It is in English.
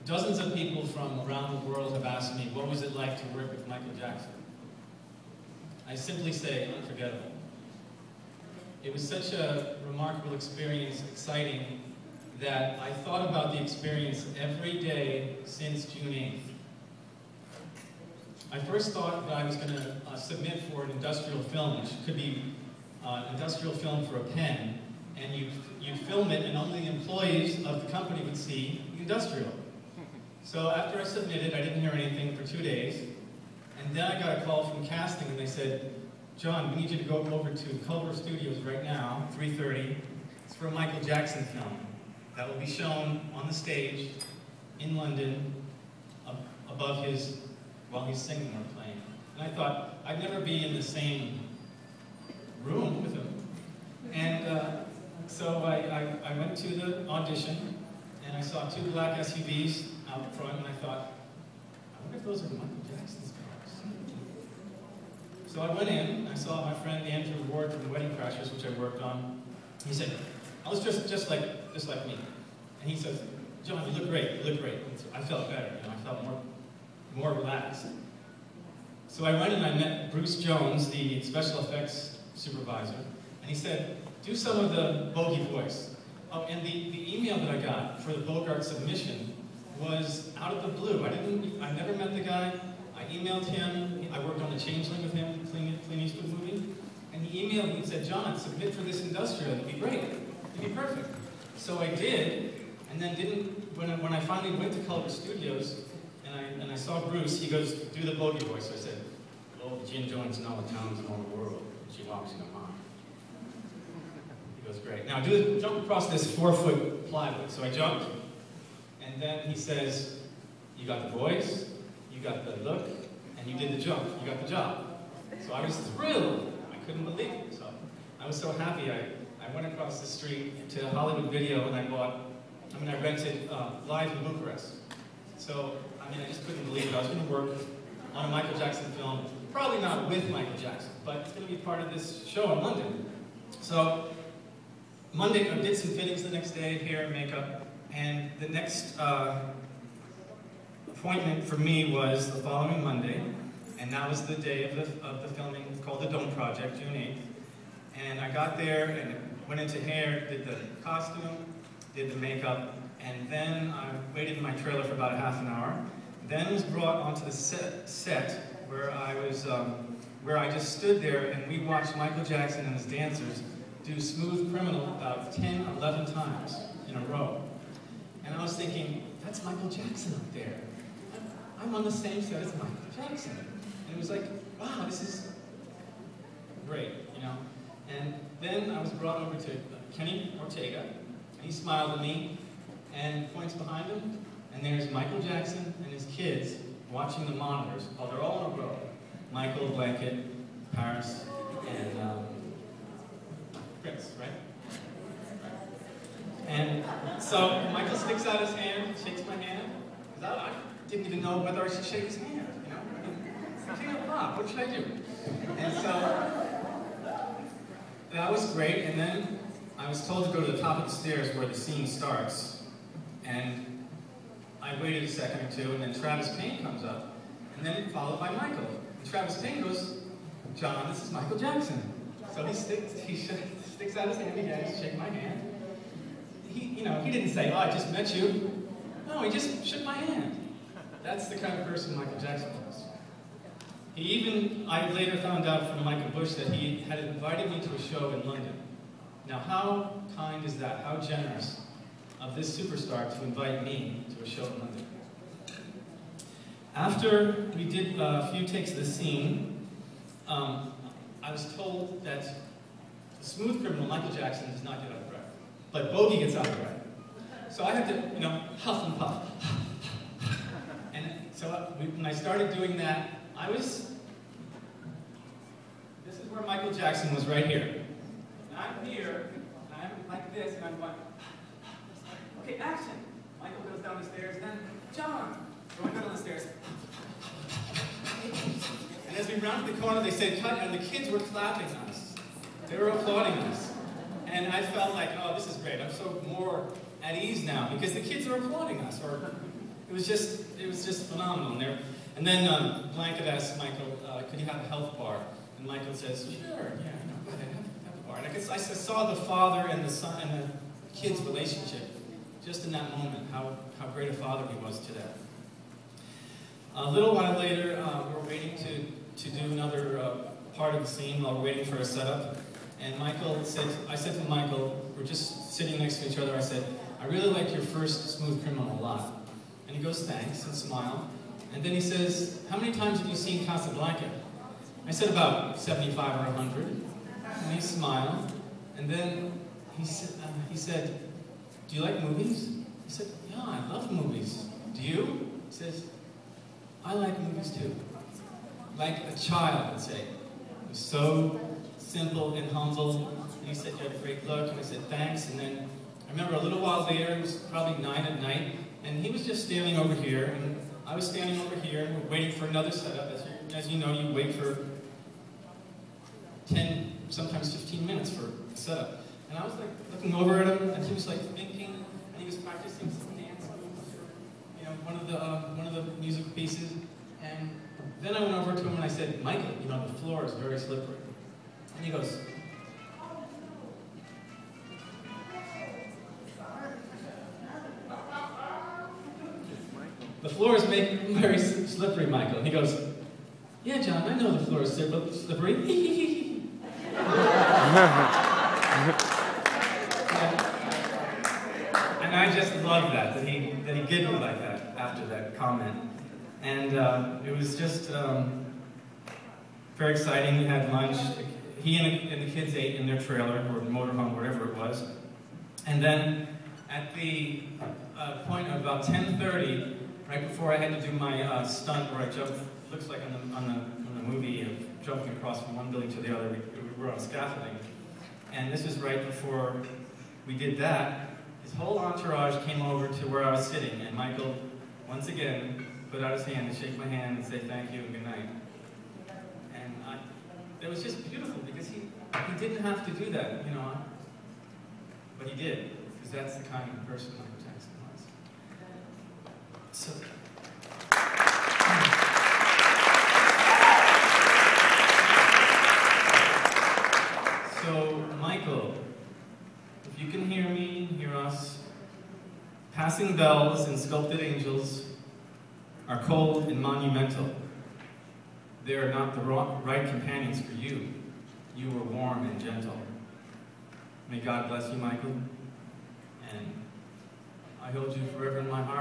Dozens of people from around the world have asked me, what was it like to work with Michael Jackson? I simply say, unforgettable. It was such a remarkable experience, exciting, that I thought about the experience every day since June 8th. I first thought that I was going to submit for an industrial film, which could be an industrial film for a pen, and you'd film it and only the employees of the company would see the industrial. So after I submitted, I didn't hear anything for 2 days, and then I got a call from casting and they said, John, we need you to go over to Culver Studios right now, 3:30. It's for a Michael Jackson film that will be shown on the stage in London above his, while he's singing or playing. And I thought, I'd never be in the same room with him. And so I went to the audition, and I saw 2 black SUVs out front, and I thought, I wonder if those are Michael Jackson's cars. So I went in, and I saw my friend Andrew Ward from Wedding Crashers, which I worked on. He said, I was just like me. And he says, John, you look great, you look great. And so I felt better, you know, I felt more relaxed. So I went and I met Bruce Jones, the special effects supervisor, and he said, do some of the Bogey voice. Oh, and the email that I got for the Bogart submission was out of the blue. I never met the guy. I emailed him. I worked on The Changeling with him, Clint Eastwood movie. And he emailed me and said, John, submit for this industrial. It'd be great. It'd be perfect. So I did, and then when I finally went to Culver Studios, and I saw Bruce, he goes, do the Bogey voice. So I said, oh, Jim Jones in all the towns in all the world. She walks in a mile. He goes, great. Now jump across this 4-foot plywood. So I jumped. And then he says, you got the voice, you got the look, and you did the jump. You got the job. So I was thrilled. I couldn't believe it. So I was so happy. I went across the street to Hollywood Video and I rented Live in Bucharest. So, I just couldn't believe it. I was going to work on a Michael Jackson film, probably not with Michael Jackson, but it's going to be part of this show in London. So, Monday, I did some fittings the next day, hair and makeup. And the next appointment for me was the following Monday, and that was the day of the filming. It's called the Dome Project, June 8th. And I got there and went into hair, did the costume, did the makeup, and then I waited in my trailer for about a half an hour. Then was brought onto the set where I just stood there and we watched Michael Jackson and his dancers do Smooth Criminal about 10, 11 times in a row. And I was thinking, that's Michael Jackson up there. I'm on the same set as Michael Jackson. And it was like, wow, this is great, you know. And then I was brought over to Kenny Ortega, and he smiled at me, and points behind him, and there's Michael Jackson and his kids watching the monitors. Oh, they're all in a row. Michael, Blanket, Paris, and Prince, right? And so Michael sticks out his hand, shakes my hand, because I didn't even know whether I should shake his hand, you know? I mean, King of Pop, what should I do? And so that was great, and then I was told to go to the top of the stairs where the scene starts, and I waited a second or two, and then Travis Payne comes up, and then followed by Michael. And Travis Payne goes, John, this is Michael Jackson. So he sticks out his hand again, he's shaking my hand. He didn't say, oh, I just met you. No, he just shook my hand. That's the kind of person Michael Jackson was. I later found out from Michael Bush that he had invited me to a show in London. Now, how kind is that? How generous of this superstar to invite me to a show in London. After we did a few takes of the scene, I was told that the Smooth Criminal, Michael Jackson, does not get out of breath. But Bogey gets out of breath. So I had to, huff and puff. And so when I started doing that, this is where Michael Jackson was right here. And I'm here, and I'm like this, and I'm going, okay, action. Michael goes down the stairs, then John, going down the stairs. And as we rounded the corner, they said, cut, and the kids were clapping us. They were applauding us. And I felt like, oh, this is great. I'm so more at ease now, because the kids are applauding us. it was just phenomenal. And then Blanket asked Michael, could he have a health bar? And Michael says, sure, yeah, go ahead, have a bar. And I saw the father and the son and the kid's relationship just in that moment, how great a father he was to them. A little while later, we were waiting to do another part of the scene while we're waiting for a setup. And I said to Michael, we're just sitting next to each other, I said, I really like your first Smooth Criminal a lot. And he goes, thanks, and smiled. And then he says, how many times have you seen Casablanca? I said, about 75 or 100. And he smiled. And then he said, do you like movies? I said, yeah, I love movies. Do you? He says, I like movies too. Like a child would say. It was so simple and humble. And he said, you had a great look. And I said, thanks. And then I remember a little while later, it was probably 9 at night, and he was just standing over here, and I was standing over here, and we're waiting for another setup. As you know, you wait for 10, sometimes 15 minutes for a setup. And I was like looking over at him, and he was like thinking, and he was practicing some dance moves, you know, one of the music pieces. And then I went over to him and I said, Michael, you know, the floor is very slippery. And he goes, the floor is very slippery, Michael. And he goes, yeah, John, I know the floor is slippery. And I just love that he giggled like that after that comment. And it was just very exciting. We had lunch. He and the kids ate in their trailer or motorhome, wherever it was. And then at the point of about 10:30, right before I had to do my stunt where I jumped, looks like on the movie of jumping across from one building to the other, we were on scaffolding. And this was right before we did that. His whole entourage came over to where I was sitting, and Michael, once again, put out his hand and shake my hand and say thank you and good night. And it was just beautiful because he didn't have to do that, you know, but he did, because that's the kind of person Michael Jackson was. So, Michael, if you can hear me, hear us, passing bells and sculpted angels are cold and monumental. They are not the right companions for you. You were warm and gentle. May God bless you, Michael, and I hold you forever in my heart.